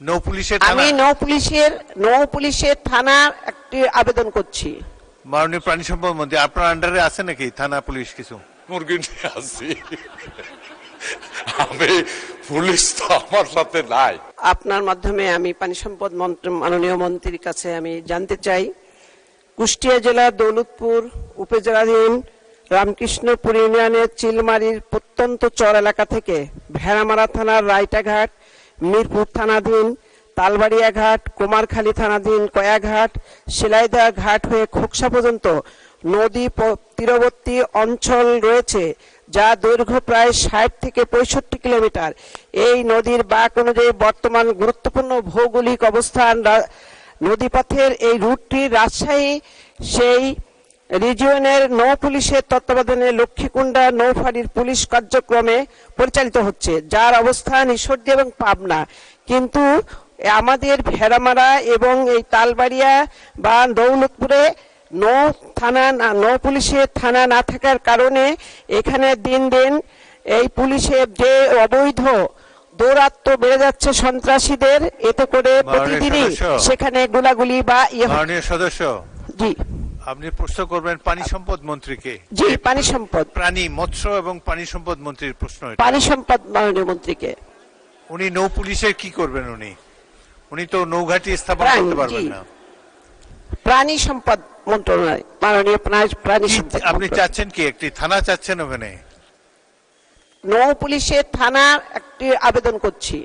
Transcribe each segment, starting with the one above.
আমি নৌ পুলিশের থানার একটি আবেদন করছি। মাননীয় প্রাণী সম্পদ মন্ত্রী, আপনার আন্ডারে আছে নাকি থানা পুলিশ কিছু? মুরগি নিয়ে আসি আমি, পুলিশ তো আমার সাথে নাই। আপনার মাধ্যমে আমি পানি সম্পদ মাননীয় মন্ত্রীর কাছে আমি জানতে চাই, কুষ্টিয়া জেলার দৌলতপুর উপজেলাধীন রামকৃষ্ণপুর ইউনিয়নের চিলমারির প্রত্যন্ত চর এলাকা থেকে ভেড়ামারা থানার রায়টাঘাট, মিরপুর থানাধীন তালবাড়িয়া ঘাট, কুমারখালী থানাধীন কয়াঘাট, শিলাইদা ঘাট হয়ে খোকসা পর্যন্ত নদী তীরবর্তী অঞ্চল রয়েছে, যা দৈর্ঘ্য প্রায় 60 থেকে 65 কিলোমিটার। এই নদীর বাঁক অনুযায়ী বর্তমান গুরুত্বপূর্ণ ভৌগোলিক অবস্থান নদীপথের এই রুটটি রাজশাহী সেই রিজিয়নের নৌ পুলিশের তত্ত্বাবধানে লক্ষ্মীকুণ্ডা নৌফাঁড়ির পুলিশ কার্যক্রমে পরিচালিত হচ্ছে, যার অবস্থান ঈশ্বরদী এবং পাবনা। কিন্তু আমাদের ভেড়ামারা এবং এই তালবাড়িয়া বা দৌলতপুরে নৌ পুলিশের থানা না থাকার কারণে এখানে দিন দিন এই পুলিশের যে অবৈধ দৌরাত্ম্য বেড়ে যাচ্ছে সন্ত্রাসীদের, এতে করে প্রতিদিনই সেখানে গোলাগুলি বা মাননীয় সদস্য, জি আপনি প্রশ্ন করবেন পানি সম্পদ মন্ত্রীকে। জি, পানি সম্পদ, প্রাণী, মৎস্য এবং পানি সম্পদ মন্ত্রীর প্রশ্ন। পানি সম্পদ মাননীয় মন্ত্রীকে। উনি নৌ পুলিশের কি করবেন? উনি তো নৌঘাটি স্থাপন করতে পারবেন না। প্রাণী সম্পদ মন্ত্রণালয়, মাননীয় প্রাণী সম্পদ। আপনি চাচ্ছেন কি একটি থানা চাচ্ছেন ওখানে? নৌ পুলিশের থানার একটি আবেদন করছি।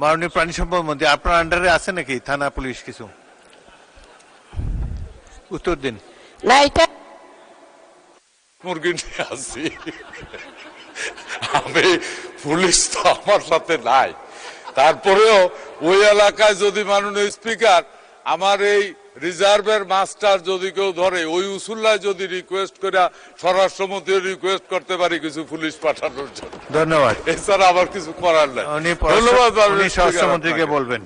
মাননীয় প্রাণী সম্পদ মন্ত্রী, আপনার আন্ডারে আছে নাকি থানা পুলিশ কিছু? উত্তর দিন। না, এটা মুরগি নিয়ে আসি আমি, পুলিশ তো আমার সাথে নাই। তারপরেও ওই এলাকায় যদি মাননীয় স্পিকার আমার এই রিজার্ভের মাস্টার যদি কেউ ধরে, ওই উসুল্লায় যদি রিকোয়েস্ট করে স্বরাষ্ট্রমন্ত্রী রিকোয়েস্ট করতে পারি কিছু পুলিশ পাঠানোর জন্য। ধন্যবাদ। এছাড়া আবার কিছু করার নাই। ধন্যবাদ। স্বরাষ্ট্রমন্ত্রীকে বলবেন।